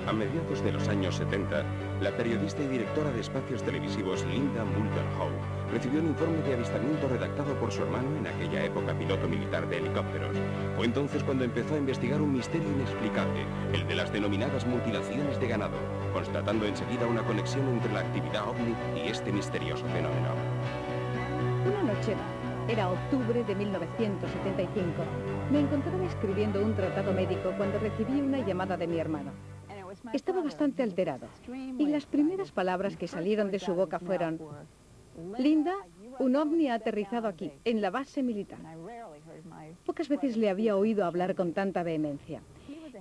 A mediados de los años 70, la periodista y directora de espacios televisivos Linda Moulton Howe recibió un informe de avistamiento redactado por su hermano, en aquella época piloto militar de helicópteros. Fue entonces cuando empezó a investigar un misterio inexplicable, el de las denominadas mutilaciones de ganado, constatando enseguida una conexión entre la actividad ovni y este misterioso fenómeno. Una noche, era octubre de 1975, me encontraba escribiendo un tratado médico cuando recibí una llamada de mi hermano. Estaba bastante alterado y las primeras palabras que salieron de su boca fueron: Linda, un ovni ha aterrizado aquí, en la base militar. Pocas veces le había oído hablar con tanta vehemencia.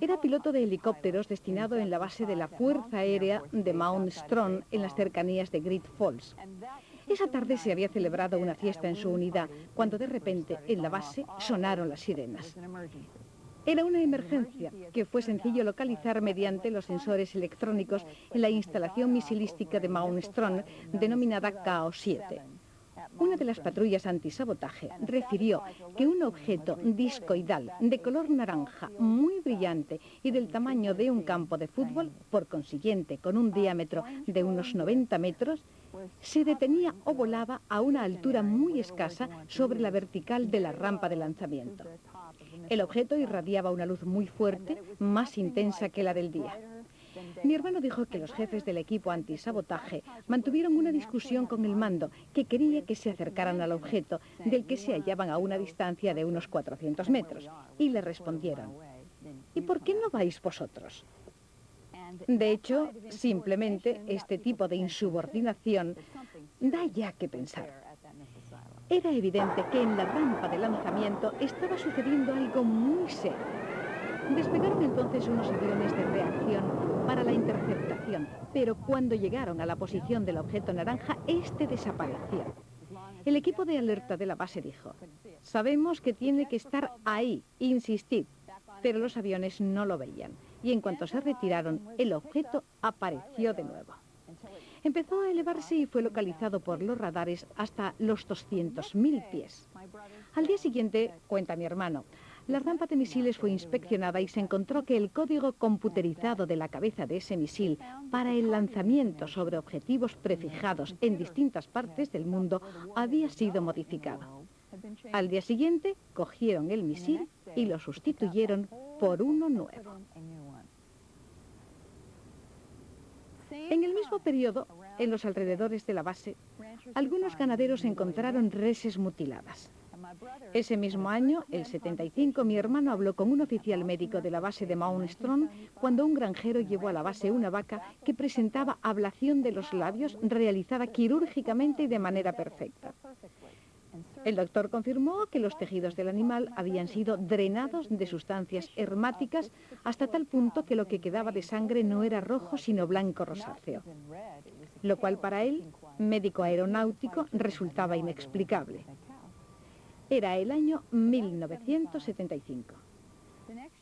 Era piloto de helicópteros destinado en la base de la Fuerza Aérea de Mount Strong, en las cercanías de Great Falls. Esa tarde se había celebrado una fiesta en su unidad, cuando de repente en la base sonaron las sirenas. Era una emergencia que fue sencillo localizar mediante los sensores electrónicos en la instalación misilística de Mount Strong, denominada KO-7. Una de las patrullas antisabotaje refirió que un objeto discoidal de color naranja, muy brillante y del tamaño de un campo de fútbol, por consiguiente con un diámetro de unos 90 metros, se detenía o volaba a una altura muy escasa sobre la vertical de la rampa de lanzamiento. El objeto irradiaba una luz muy fuerte, más intensa que la del día. Mi hermano dijo que los jefes del equipo antisabotaje mantuvieron una discusión con el mando, que quería que se acercaran al objeto, del que se hallaban a una distancia de unos 400 metros, y le respondieron: ¿y por qué no vais vosotros? De hecho, simplemente este tipo de insubordinación da ya que pensar. Era evidente que en la rampa de lanzamiento estaba sucediendo algo muy serio. Despegaron entonces unos aviones de reacción para la interceptación, pero cuando llegaron a la posición del objeto naranja, este desapareció. El equipo de alerta de la base dijo: sabemos que tiene que estar ahí, insistid, pero los aviones no lo veían, y en cuanto se retiraron, el objeto apareció de nuevo. Empezó a elevarse y fue localizado por los radares hasta los 200.000 pies. Al día siguiente, cuenta mi hermano, la rampa de misiles fue inspeccionada y se encontró que el código computerizado de la cabeza de ese misil para el lanzamiento sobre objetivos prefijados en distintas partes del mundo había sido modificado. Al día siguiente, cogieron el misil y lo sustituyeron por uno nuevo. En el mismo periodo, en los alrededores de la base, algunos ganaderos encontraron reses mutiladas. Ese mismo año, el 75, mi hermano habló con un oficial médico de la base de Mount Strong cuando un granjero llevó a la base una vaca que presentaba ablación de los labios realizada quirúrgicamente y de manera perfecta. El doctor confirmó que los tejidos del animal habían sido drenados de sustancias hermáticas hasta tal punto que lo que quedaba de sangre no era rojo sino blanco rosáceo, lo cual para él, médico aeronáutico, resultaba inexplicable. Era el año 1975.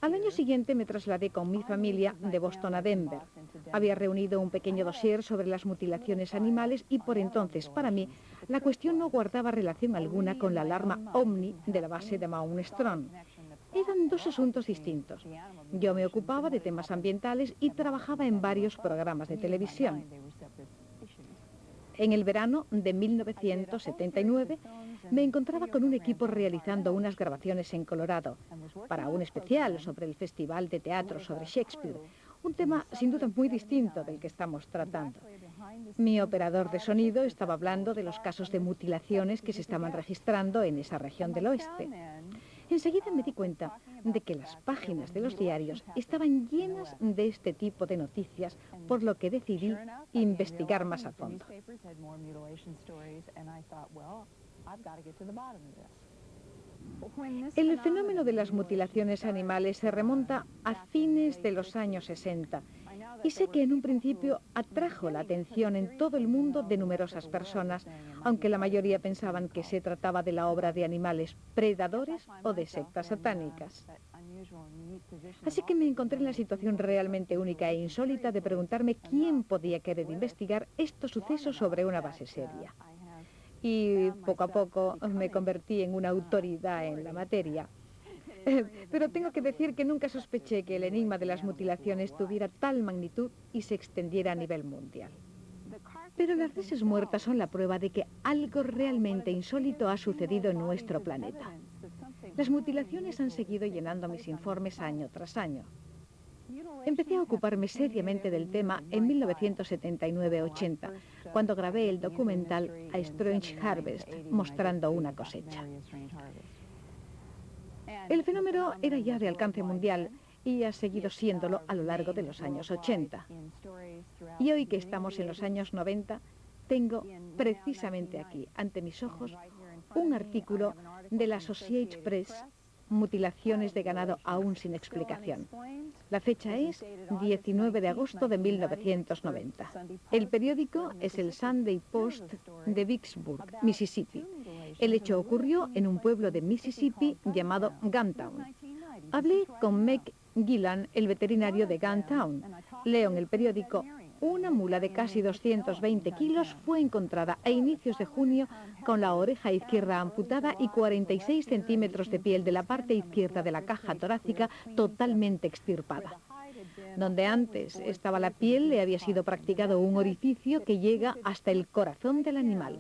Al año siguiente me trasladé con mi familia de Boston a Denver. Había reunido un pequeño dossier sobre las mutilaciones animales y por entonces, para mí, la cuestión no guardaba relación alguna con la alarma OVNI de la base de Mount Strong. Eran dos asuntos distintos. Yo me ocupaba de temas ambientales y trabajaba en varios programas de televisión. En el verano de 1979 me encontraba con un equipo realizando unas grabaciones en Colorado para un especial sobre el Festival de Teatro sobre Shakespeare, un tema sin duda muy distinto del que estamos tratando. Mi operador de sonido estaba hablando de los casos de mutilaciones que se estaban registrando en esa región del oeste. Enseguida me di cuenta de que las páginas de los diarios estaban llenas de este tipo de noticias, por lo que decidí investigar más a fondo. El fenómeno de las mutilaciones animales se remonta a fines de los años 60 y sé que en un principio atrajo la atención en todo el mundo de numerosas personas, aunque la mayoría pensaban que se trataba de la obra de animales predadores o de sectas satánicas. Así que me encontré en la situación realmente única e insólita de preguntarme quién podía querer investigar estos sucesos sobre una base seria. Y poco a poco me convertí en una autoridad en la materia. Pero tengo que decir que nunca sospeché que el enigma de las mutilaciones tuviera tal magnitud y se extendiera a nivel mundial. Pero las reses muertas son la prueba de que algo realmente insólito ha sucedido en nuestro planeta. Las mutilaciones han seguido llenando mis informes año tras año. Empecé a ocuparme seriamente del tema en 1979-80, cuando grabé el documental A Strange Harvest, mostrando una cosecha. El fenómeno era ya de alcance mundial y ha seguido siéndolo a lo largo de los años 80. Y hoy que estamos en los años 90, tengo precisamente aquí, ante mis ojos, un artículo de la Associated Press, Mutilaciones de ganado aún sin explicación. La fecha es 19 de agosto de 1990. El periódico es el Sunday Post de Vicksburg, Mississippi. El hecho ocurrió en un pueblo de Mississippi llamado Guntown. Hablé con Meg Gillan, el veterinario de Guntown. Leo en el periódico: una mula de casi 220 kilos fue encontrada a inicios de junio con la oreja izquierda amputada y 46 centímetros de piel de la parte izquierda de la caja torácica totalmente extirpada. Donde antes estaba la piel, le había sido practicado un orificio que llega hasta el corazón del animal.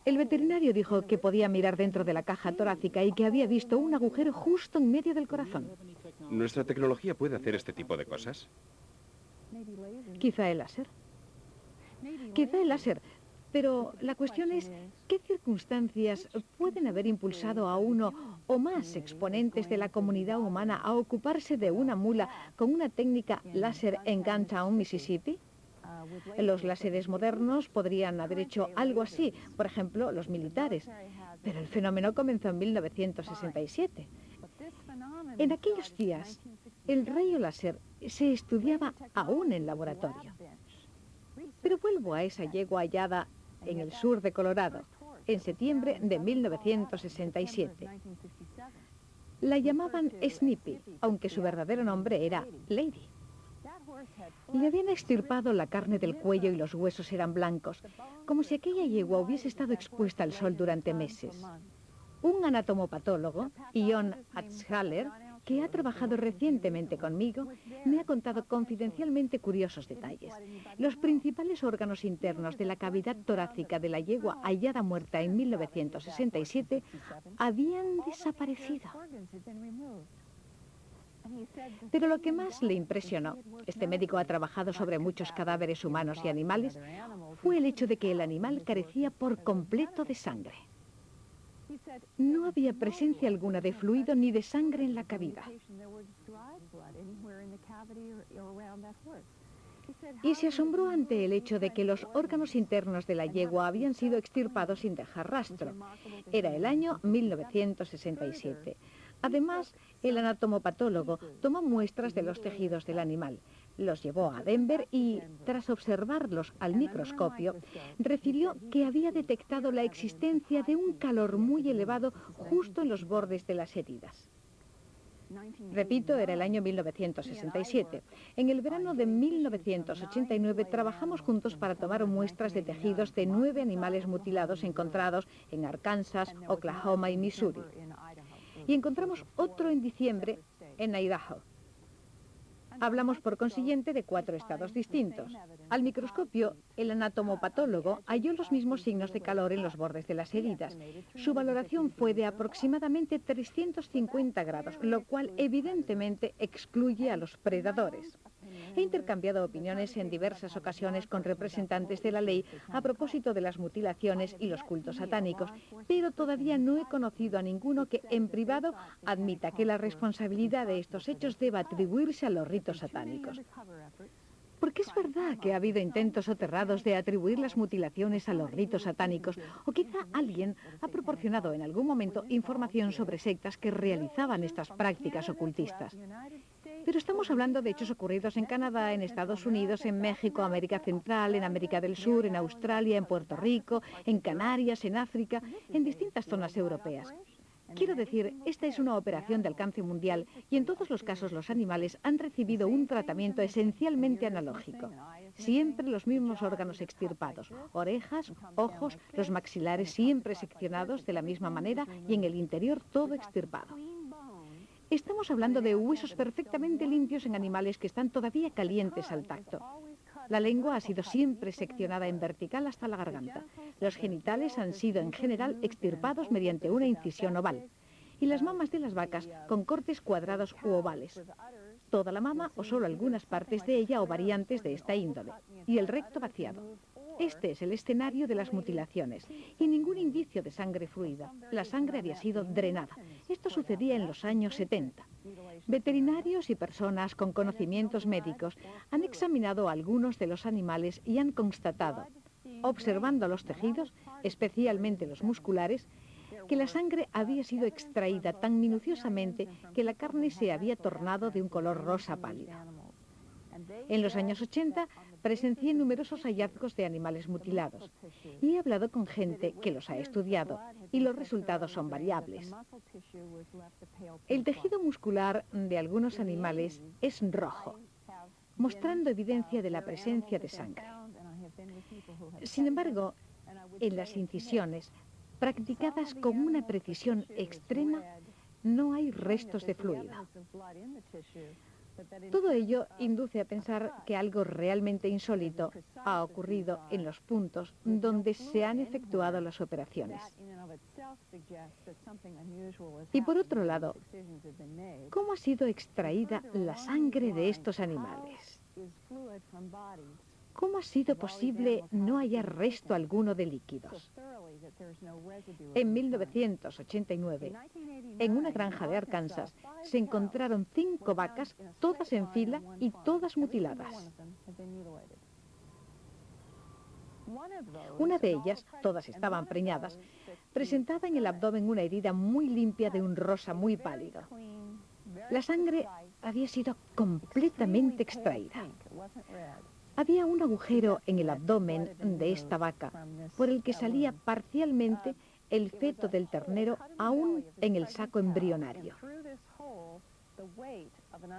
El veterinario dijo que podía mirar dentro de la caja torácica y que había visto un agujero justo en medio del corazón. ¿Nuestra tecnología puede hacer este tipo de cosas? Quizá el láser. Quizá el láser. Pero la cuestión es, ¿qué circunstancias pueden haber impulsado a uno o más exponentes de la comunidad humana a ocuparse de una mula con una técnica láser en Guntown, Mississippi? Los láseres modernos podrían haber hecho algo así, por ejemplo, los militares. Pero el fenómeno comenzó en 1967. En aquellos días, el rayo láser se estudiaba aún en laboratorio. Pero vuelvo a esa yegua hallada en el sur de Colorado, en septiembre de 1967. La llamaban Snippy, aunque su verdadero nombre era Lady. Le habían extirpado la carne del cuello y los huesos eran blancos, como si aquella yegua hubiese estado expuesta al sol durante meses. Un anatomopatólogo, Ion Atzhaler, que ha trabajado recientemente conmigo, me ha contado confidencialmente curiosos detalles. Los principales órganos internos de la cavidad torácica de la yegua hallada muerta en 1967 habían desaparecido. Pero lo que más le impresionó, este médico ha trabajado sobre muchos cadáveres humanos y animales, fue el hecho de que el animal carecía por completo de sangre. No había presencia alguna de fluido ni de sangre en la cavidad. Y se asombró ante el hecho de que los órganos internos de la yegua habían sido extirpados sin dejar rastro. Era el año 1967. Además, el anatomopatólogo tomó muestras de los tejidos del animal, los llevó a Denver y, tras observarlos al microscopio, refirió que había detectado la existencia de un calor muy elevado justo en los bordes de las heridas. Repito, era el año 1967. En el verano de 1989 trabajamos juntos para tomar muestras de tejidos de 9 animales mutilados encontrados en Arkansas, Oklahoma y Missouri. Y encontramos otro en diciembre en Idaho. Hablamos, por consiguiente, de 4 estados distintos. Al microscopio, el anatomopatólogo halló los mismos signos de calor en los bordes de las heridas. Su valoración fue de aproximadamente 350 grados, lo cual evidentemente excluye a los predadores. He intercambiado opiniones en diversas ocasiones con representantes de la ley a propósito de las mutilaciones y los cultos satánicos, pero todavía no he conocido a ninguno que, en privado, admita que la responsabilidad de estos hechos deba atribuirse a los ritos satánicos. Porque es verdad que ha habido intentos soterrados de atribuir las mutilaciones a los ritos satánicos, o quizá alguien ha proporcionado en algún momento información sobre sectas que realizaban estas prácticas ocultistas. Pero estamos hablando de hechos ocurridos en Canadá, en Estados Unidos, en México, América Central, en América del Sur, en Australia, en Puerto Rico, en Canarias, en África, en distintas zonas europeas. Quiero decir, esta es una operación de alcance mundial y en todos los casos los animales han recibido un tratamiento esencialmente analógico. Siempre los mismos órganos extirpados, orejas, ojos, los maxilares siempre seccionados de la misma manera y en el interior todo extirpado. Estamos hablando de huesos perfectamente limpios en animales que están todavía calientes al tacto. La lengua ha sido siempre seccionada en vertical hasta la garganta. Los genitales han sido en general extirpados mediante una incisión oval. Y las mamas de las vacas con cortes cuadrados u ovales. Toda la mama o solo algunas partes de ella o variantes de esta índole. Y el recto vaciado. Este es el escenario de las mutilaciones. Y ningún indicio de sangre fluida. La sangre había sido drenada. Esto sucedía en los años 70. Veterinarios y personas con conocimientos médicos han examinado a algunos de los animales y han constatado, observando los tejidos, especialmente los musculares, que la sangre había sido extraída tan minuciosamente que la carne se había tornado de un color rosa pálido. En los años 80 presencié numerosos hallazgos de animales mutilados y he hablado con gente que los ha estudiado y los resultados son variables. El tejido muscular de algunos animales es rojo, mostrando evidencia de la presencia de sangre. Sin embargo, en las incisiones, practicadas con una precisión extrema, no hay restos de fluido. Todo ello induce a pensar que algo realmente insólito ha ocurrido en los puntos donde se han efectuado las operaciones. Y por otro lado, ¿cómo ha sido extraída la sangre de estos animales? ¿Cómo ha sido posible no hallar resto alguno de líquidos? En 1989, en una granja de Arkansas, se encontraron 5 vacas, todas en fila y todas mutiladas. Una de ellas, todas estaban preñadas, presentaba en el abdomen una herida muy limpia de un rosa muy pálido. La sangre había sido completamente extraída. Había un agujero en el abdomen de esta vaca, por el que salía parcialmente el feto del ternero aún en el saco embrionario.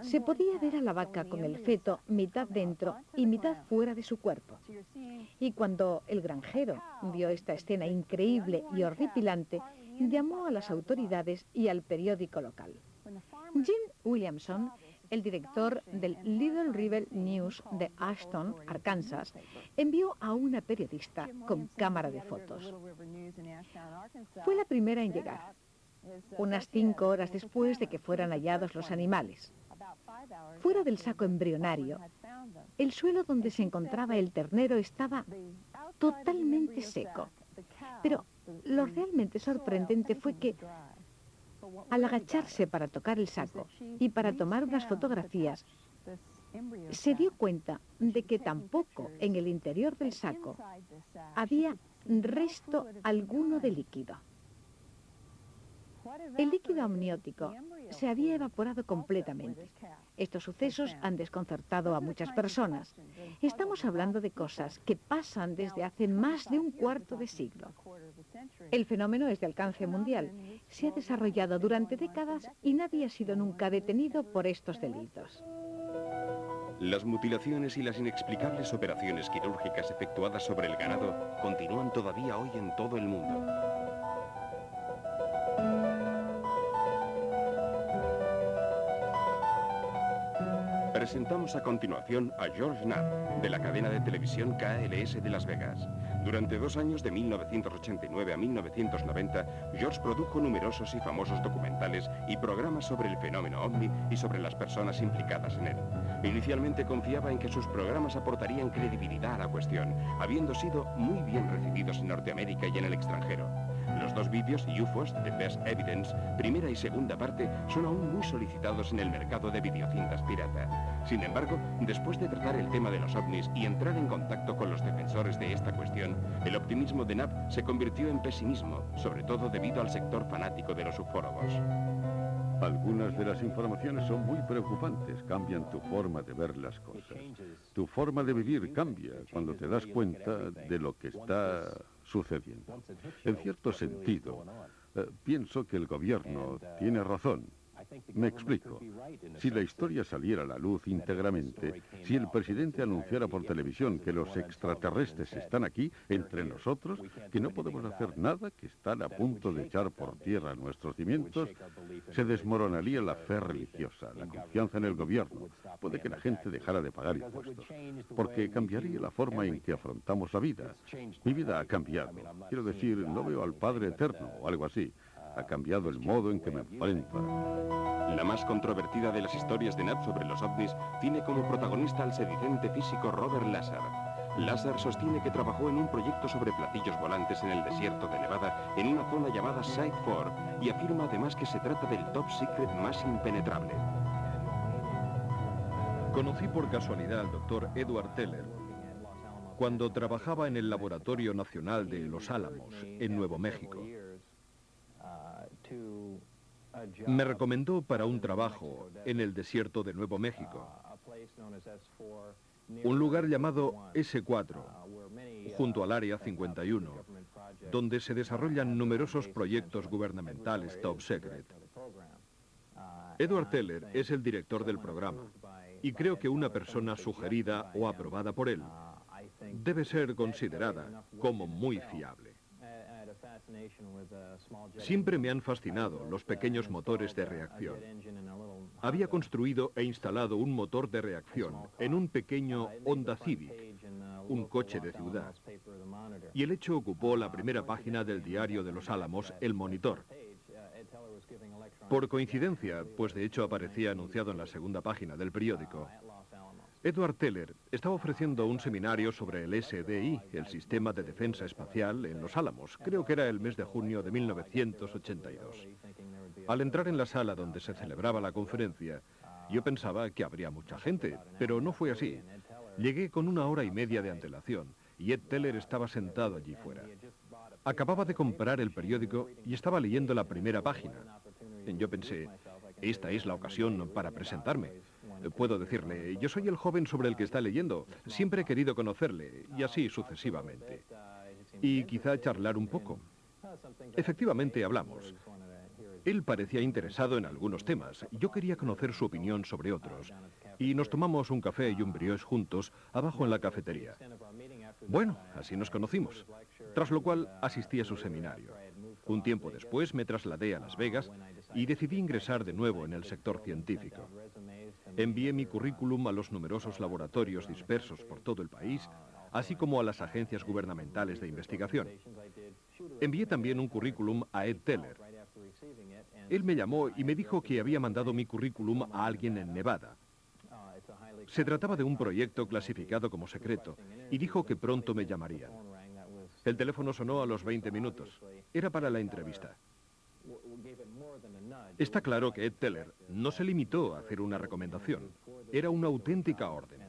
Se podía ver a la vaca con el feto mitad dentro y mitad fuera de su cuerpo. Y cuando el granjero vio esta escena increíble y horripilante, llamó a las autoridades y al periódico local. Jim Williamson, el director del Little River News de Ashton, Arkansas, envió a una periodista con cámara de fotos. Fue la primera en llegar, unas 5 horas después de que fueran hallados los animales. Fuera del saco embrionario, el suelo donde se encontraba el ternero estaba totalmente seco. Pero lo realmente sorprendente fue que, al agacharse para tocar el saco y para tomar unas fotografías, se dio cuenta de que tampoco en el interior del saco había resto alguno de líquido. El líquido amniótico se había evaporado completamente. Estos sucesos han desconcertado a muchas personas. Estamos hablando de cosas que pasan desde hace más de un cuarto de siglo. El fenómeno es de alcance mundial. Se ha desarrollado durante décadas y nadie ha sido nunca detenido por estos delitos. Las mutilaciones y las inexplicables operaciones quirúrgicas efectuadas sobre el ganado continúan todavía hoy en todo el mundo. Presentamos a continuación a George Knapp, de la cadena de televisión KLS de Las Vegas. Durante 2 años, de 1989 a 1990, George produjo numerosos y famosos documentales y programas sobre el fenómeno ovni y sobre las personas implicadas en él. Inicialmente confiaba en que sus programas aportarían credibilidad a la cuestión, habiendo sido muy bien recibidos en Norteamérica y en el extranjero. Los 2 vídeos, UFOs, The Best Evidence, primera y segunda parte, son aún muy solicitados en el mercado de videocintas pirata. Sin embargo, después de tratar el tema de los ovnis y entrar en contacto con los defensores de esta cuestión, el optimismo de Knapp se convirtió en pesimismo, sobre todo debido al sector fanático de los ufólogos. Algunas de las informaciones son muy preocupantes, cambian tu forma de ver las cosas. Tu forma de vivir cambia cuando te das cuenta de lo que está sucediendo. En cierto sentido, pienso que el gobierno tiene razón. Me explico. Si la historia saliera a la luz íntegramente, si el presidente anunciara por televisión que los extraterrestres están aquí, entre nosotros, que no podemos hacer nada, que están a punto de echar por tierra nuestros cimientos, se desmoronaría la fe religiosa, la confianza en el gobierno. Puede que la gente dejara de pagar impuestos, porque cambiaría la forma en que afrontamos la vida. Mi vida ha cambiado. Quiero decir, no veo al Padre Eterno o algo así. Ha cambiado el modo en que me enfrento. La más controvertida de las historias de Nat sobre los ovnis tiene como protagonista al sedicente físico Robert Lazar. Lazar sostiene que trabajó en un proyecto sobre platillos volantes en el desierto de Nevada, en una zona llamada Site 4, y afirma además que se trata del top secret más impenetrable. Conocí por casualidad al doctor Edward Teller cuando trabajaba en el Laboratorio Nacional de Los Álamos, en Nuevo México. Me recomendó para un trabajo en el desierto de Nuevo México, un lugar llamado S4, junto al Área 51, donde se desarrollan numerosos proyectos gubernamentales top secret. Edward Teller es el director del programa, y creo que una persona sugerida o aprobada por él debe ser considerada como muy fiable. Siempre me han fascinado los pequeños motores de reacción. Había construido e instalado un motor de reacción en un pequeño Honda Civic, un coche de ciudad. Y el hecho ocupó la primera página del diario de Los Álamos, El Monitor. Por coincidencia, pues de hecho aparecía anunciado en la segunda página del periódico, Edward Teller estaba ofreciendo un seminario sobre el SDI, el Sistema de Defensa Espacial, en Los Álamos. Creo que era el mes de junio de 1982. Al entrar en la sala donde se celebraba la conferencia, yo pensaba que habría mucha gente, pero no fue así. Llegué con 1 hora y media de antelación y Ed Teller estaba sentado allí fuera. Acababa de comprar el periódico y estaba leyendo la primera página. Yo pensé, esta es la ocasión para presentarme. Puedo decirle, yo soy el joven sobre el que está leyendo, siempre he querido conocerle, y así sucesivamente. Y quizá charlar un poco. Efectivamente hablamos. Él parecía interesado en algunos temas, yo quería conocer su opinión sobre otros, y nos tomamos un café y un brioche juntos abajo en la cafetería. Bueno, así nos conocimos, tras lo cual asistí a su seminario. Un tiempo después me trasladé a Las Vegas y decidí ingresar de nuevo en el sector científico. Envié mi currículum a los numerosos laboratorios dispersos por todo el país, así como a las agencias gubernamentales de investigación. Envié también un currículum a Ed Teller. Él me llamó y me dijo que había mandado mi currículum a alguien en Nevada. Se trataba de un proyecto clasificado como secreto y dijo que pronto me llamarían. El teléfono sonó a los 20 minutos. Era para la entrevista. Está claro que Ed Teller no se limitó a hacer una recomendación. Era una auténtica orden.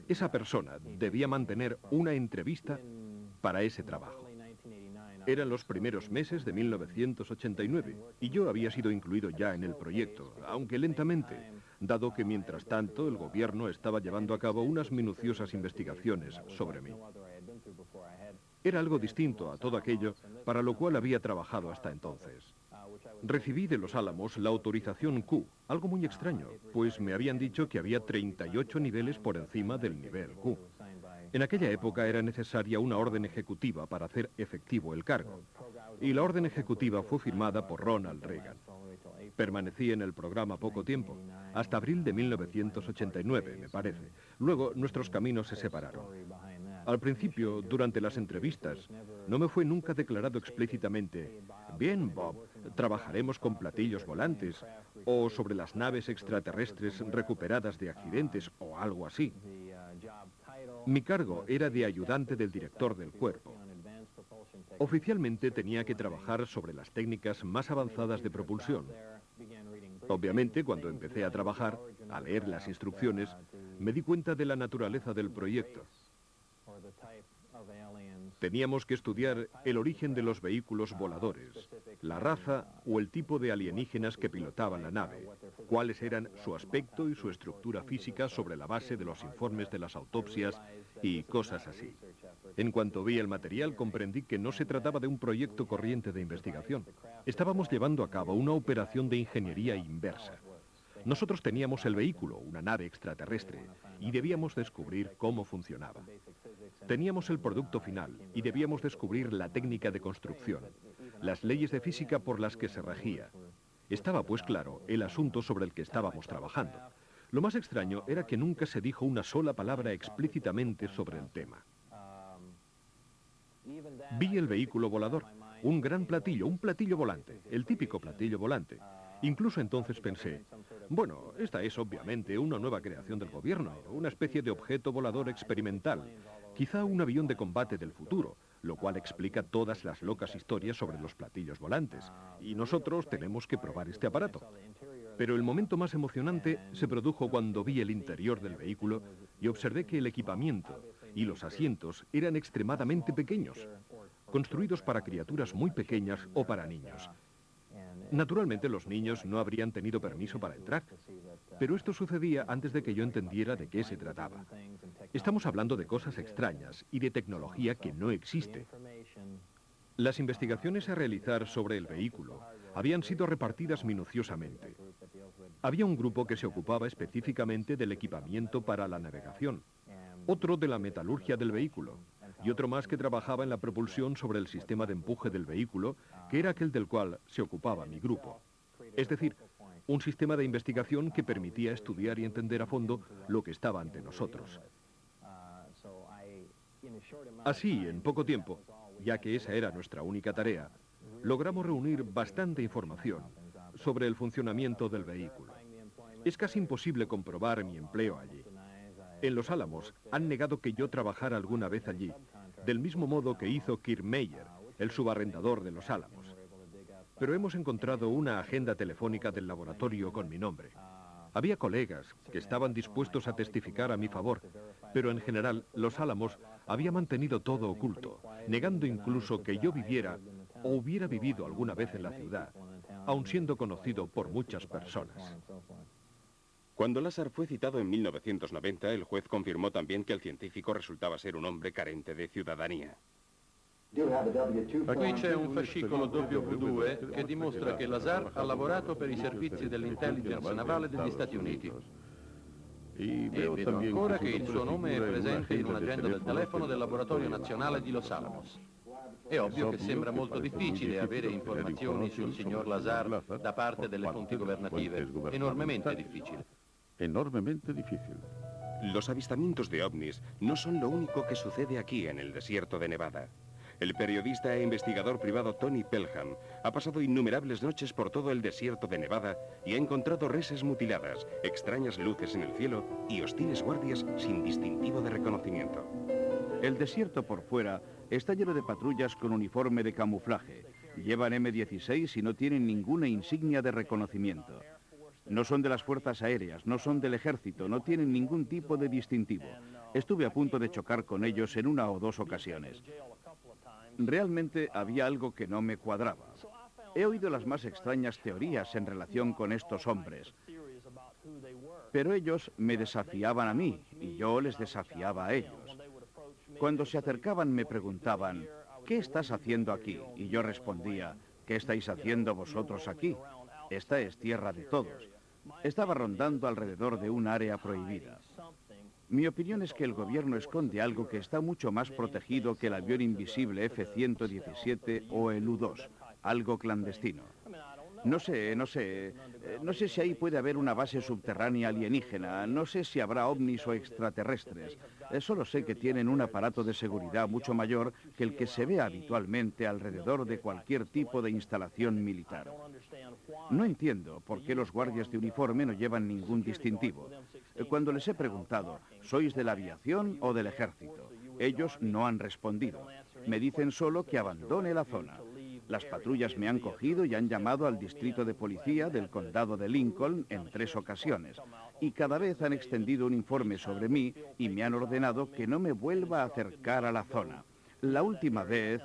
Esa persona debía mantener una entrevista para ese trabajo. Eran los primeros meses de 1989 y yo había sido incluido ya en el proyecto, aunque lentamente, dado que mientras tanto el gobierno estaba llevando a cabo unas minuciosas investigaciones sobre mí. Era algo distinto a todo aquello para lo cual había trabajado hasta entonces. Recibí de Los Álamos la autorización Q, algo muy extraño, pues me habían dicho que había 38 niveles por encima del nivel Q. En aquella época era necesaria una orden ejecutiva para hacer efectivo el cargo, y la orden ejecutiva fue firmada por Ronald Reagan. Permanecí en el programa poco tiempo, hasta abril de 1989, me parece. Luego nuestros caminos se separaron. Al principio, durante las entrevistas, no me fue nunca declarado explícitamente, bien, Bob, trabajaremos con platillos volantes, o sobre las naves extraterrestres recuperadas de accidentes, o algo así. Mi cargo era de ayudante del director del cuerpo. Oficialmente tenía que trabajar sobre las técnicas más avanzadas de propulsión. Obviamente, cuando empecé a trabajar, a leer las instrucciones, me di cuenta de la naturaleza del proyecto. Teníamos que estudiar el origen de los vehículos voladores, la raza o el tipo de alienígenas que pilotaban la nave, cuáles eran su aspecto y su estructura física sobre la base de los informes de las autopsias y cosas así. En cuanto vi el material, comprendí que no se trataba de un proyecto corriente de investigación. Estábamos llevando a cabo una operación de ingeniería inversa. Nosotros teníamos el vehículo, una nave extraterrestre, y debíamos descubrir cómo funcionaba. Teníamos el producto final y debíamos descubrir la técnica de construcción, las leyes de física por las que se regía. Estaba, pues claro, el asunto sobre el que estábamos trabajando. Lo más extraño era que nunca se dijo una sola palabra explícitamente sobre el tema. Vi el vehículo volador, un gran platillo, un platillo volante, el típico platillo volante. Incluso entonces pensé, bueno, esta es obviamente una nueva creación del gobierno, una especie de objeto volador experimental, quizá un avión de combate del futuro, lo cual explica todas las locas historias sobre los platillos volantes, y nosotros tenemos que probar este aparato. Pero el momento más emocionante se produjo cuando vi el interior del vehículo y observé que el equipamiento y los asientos eran extremadamente pequeños, construidos para criaturas muy pequeñas o para niños. Naturalmente los niños no habrían tenido permiso para entrar, pero esto sucedía antes de que yo entendiera de qué se trataba. Estamos hablando de cosas extrañas y de tecnología que no existe. Las investigaciones a realizar sobre el vehículo habían sido repartidas minuciosamente. Había un grupo que se ocupaba específicamente del equipamiento para la navegación, otro de la metalurgia del vehículo, y otro más que trabajaba en la propulsión sobre el sistema de empuje del vehículo, que era aquel del cual se ocupaba mi grupo. Es decir, un sistema de investigación que permitía estudiar y entender a fondo lo que estaba ante nosotros. Así, en poco tiempo, ya que esa era nuestra única tarea, logramos reunir bastante información sobre el funcionamiento del vehículo. Es casi imposible comprobar mi empleo allí. En Los Álamos han negado que yo trabajara alguna vez allí, del mismo modo que hizo Kiermaier, el subarrendador de Los Álamos. Pero hemos encontrado una agenda telefónica del laboratorio con mi nombre. Había colegas que estaban dispuestos a testificar a mi favor, pero en general Los Álamos había mantenido todo oculto, negando incluso que yo viviera o hubiera vivido alguna vez en la ciudad, aun siendo conocido por muchas personas. Cuando Lazar fue citado en 1990, el juez confirmó también que el científico resultaba ser un hombre carente de ciudadanía. Qui c'è un fascicolo W2 che dimostra che Lazar ha lavorato per i servizi dell'intelligence navale degli Stati Uniti. E vedo ancora che il suo nome è presente in un'agenda del telefono del Laboratorio Nazionale di Los Alamos. È ovvio che sembra molto difficile avere informazioni sul signor Lazar da parte delle fonti governative. Enormemente difficile. Enormemente difícil. Los avistamientos de ovnis no son lo único que sucede aquí en el desierto de Nevada. El periodista e investigador privado Tony Pelham ha pasado innumerables noches por todo el desierto de Nevada y ha encontrado reses mutiladas, extrañas luces en el cielo y hostiles guardias sin distintivo de reconocimiento. El desierto por fuera está lleno de patrullas con uniforme de camuflaje. Llevan M16 y no tienen ninguna insignia de reconocimiento. No son de las fuerzas aéreas, no son del ejército, no tienen ningún tipo de distintivo. Estuve a punto de chocar con ellos en una o dos ocasiones. Realmente había algo que no me cuadraba. He oído las más extrañas teorías en relación con estos hombres. Pero ellos me desafiaban a mí y yo les desafiaba a ellos. Cuando se acercaban me preguntaban, ¿qué estás haciendo aquí? Y yo respondía, ¿qué estáis haciendo vosotros aquí? Esta es tierra de todos. Estaba rondando alrededor de un área prohibida. Mi opinión es que el gobierno esconde algo que está mucho más protegido que el avión invisible F-117 o el U-2, algo clandestino. No sé si ahí puede haber una base subterránea alienígena, no sé si habrá ovnis o extraterrestres. Solo sé que tienen un aparato de seguridad mucho mayor que el que se ve habitualmente alrededor de cualquier tipo de instalación militar. No entiendo por qué los guardias de uniforme no llevan ningún distintivo. Cuando les he preguntado, ¿sois de la aviación o del ejército? Ellos no han respondido. Me dicen solo que abandone la zona. Las patrullas me han cogido y han llamado al distrito de policía del condado de Lincoln en 3 ocasiones. y cada vez han extendido un informe sobre mí y me han ordenado que no me vuelva a acercar a la zona. La última vez...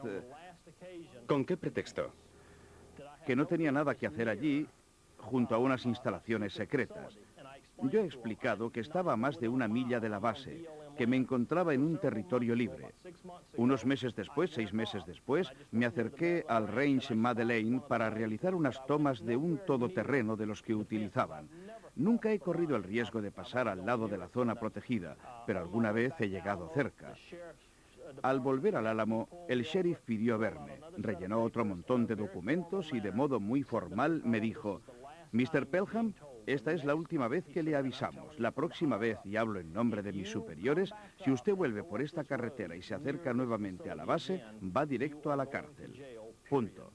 ¿Con qué pretexto? Que no tenía nada que hacer allí, junto a unas instalaciones secretas. Yo he explicado que estaba a más de 1 milla de la base, que me encontraba en un territorio libre. Unos meses después, 6 meses después, me acerqué al Range Madeleine para realizar unas tomas de un todoterreno de los que utilizaban. Nunca he corrido el riesgo de pasar al lado de la zona protegida, pero alguna vez he llegado cerca. Al volver al Álamo, el sheriff pidió verme, rellenó otro montón de documentos y de modo muy formal me dijo: «Mr. Pelham, esta es la última vez que le avisamos. La próxima vez, y hablo en nombre de mis superiores, si usted vuelve por esta carretera y se acerca nuevamente a la base, va directo a la cárcel. Punto».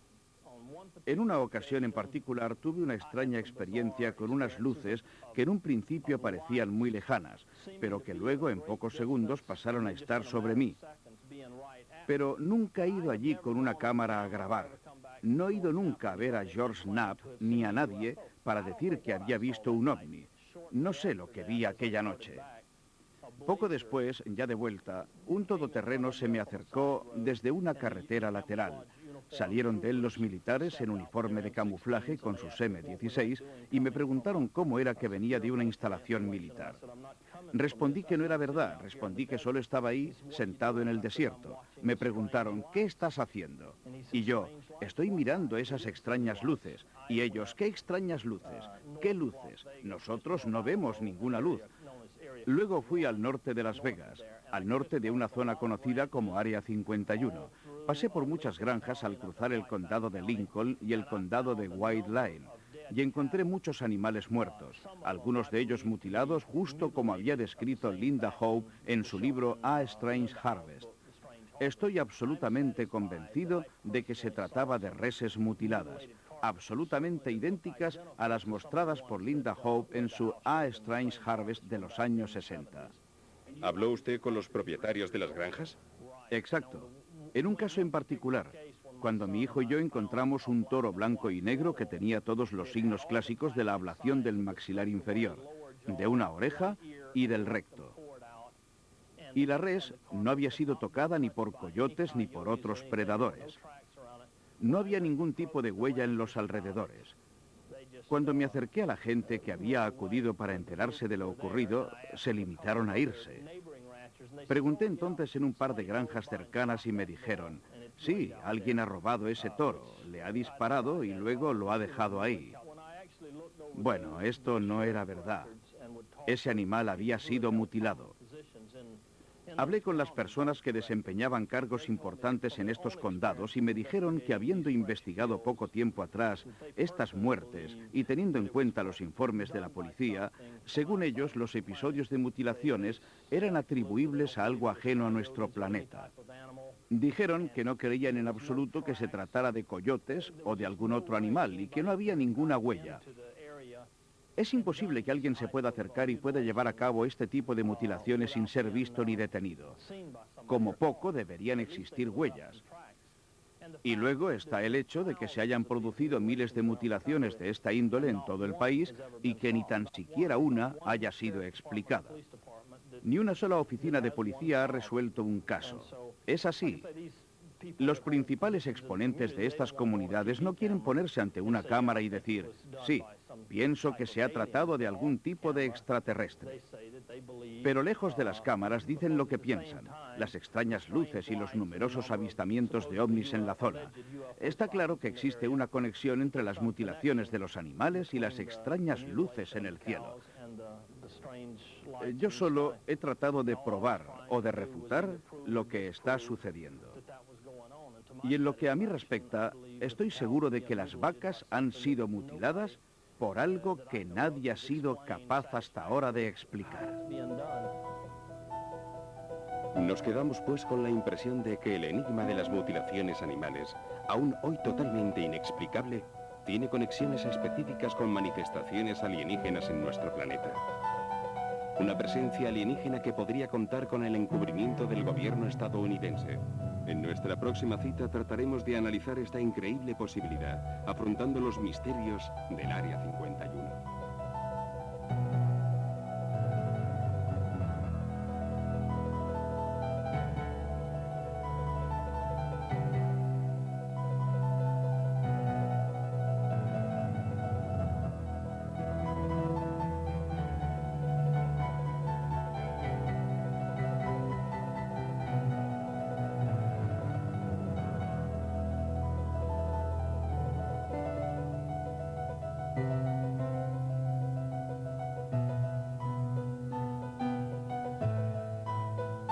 En una ocasión en particular tuve una extraña experiencia con unas luces que en un principio parecían muy lejanas, pero que luego en pocos segundos pasaron a estar sobre mí. Pero nunca he ido allí con una cámara a grabar. No he ido nunca a ver a George Knapp ni a nadie para decir que había visto un ovni. No sé lo que vi aquella noche. Poco después, ya de vuelta, un todoterreno se me acercó desde una carretera lateral. Salieron de él los militares en uniforme de camuflaje con sus M16 y me preguntaron cómo era que venía de una instalación militar. Respondí que no era verdad, respondí que solo estaba ahí, sentado en el desierto. Me preguntaron: «¿Qué estás haciendo?» Y yo: «Estoy mirando esas extrañas luces». Y ellos: «¿Qué extrañas luces? ¿Qué luces? Nosotros no vemos ninguna luz». Luego fui al norte de Las Vegas, al norte de una zona conocida como Área 51. Pasé por muchas granjas al cruzar el condado de Lincoln y el condado de White Line, y encontré muchos animales muertos, algunos de ellos mutilados justo como había descrito Linda Howe en su libro A Strange Harvest. Estoy absolutamente convencido de que se trataba de reses mutiladas, absolutamente idénticas a las mostradas por Linda Howe en su A Strange Harvest de los años 60. ¿Habló usted con los propietarios de las granjas? Exacto. En un caso en particular, cuando mi hijo y yo encontramos un toro blanco y negro que tenía todos los signos clásicos de la ablación del maxilar inferior, de una oreja y del recto. Y la res no había sido tocada ni por coyotes ni por otros predadores. No había ningún tipo de huella en los alrededores. Cuando me acerqué a la gente que había acudido para enterarse de lo ocurrido, se limitaron a irse. Pregunté entonces en un par de granjas cercanas y me dijeron: «Sí, alguien ha robado ese toro, le ha disparado y luego lo ha dejado ahí». Bueno, esto no era verdad. Ese animal había sido mutilado. Hablé con las personas que desempeñaban cargos importantes en estos condados y me dijeron que, habiendo investigado poco tiempo atrás estas muertes y teniendo en cuenta los informes de la policía, según ellos los episodios de mutilaciones eran atribuibles a algo ajeno a nuestro planeta. Dijeron que no creían en absoluto que se tratara de coyotes o de algún otro animal y que no había ninguna huella. Es imposible que alguien se pueda acercar y pueda llevar a cabo este tipo de mutilaciones sin ser visto ni detenido. Como poco deberían existir huellas. Y luego está el hecho de que se hayan producido miles de mutilaciones de esta índole en todo el país y que ni tan siquiera una haya sido explicada. Ni una sola oficina de policía ha resuelto un caso. Es así. Los principales exponentes de estas comunidades no quieren ponerse ante una cámara y decir: «Sí, pienso que se ha tratado de algún tipo de extraterrestre». Pero lejos de las cámaras dicen lo que piensan, las extrañas luces y los numerosos avistamientos de ovnis en la zona. Está claro que existe una conexión entre las mutilaciones de los animales y las extrañas luces en el cielo. Yo solo he tratado de probar o de refutar lo que está sucediendo. Y en lo que a mí respecta, estoy seguro de que las vacas han sido mutiladas por algo que nadie ha sido capaz hasta ahora de explicar. Nos quedamos pues con la impresión de que el enigma de las mutilaciones animales, aún hoy totalmente inexplicable, tiene conexiones específicas con manifestaciones alienígenas en nuestro planeta. Una presencia alienígena que podría contar con el encubrimiento del gobierno estadounidense. En nuestra próxima cita trataremos de analizar esta increíble posibilidad, afrontando los misterios del Área 51.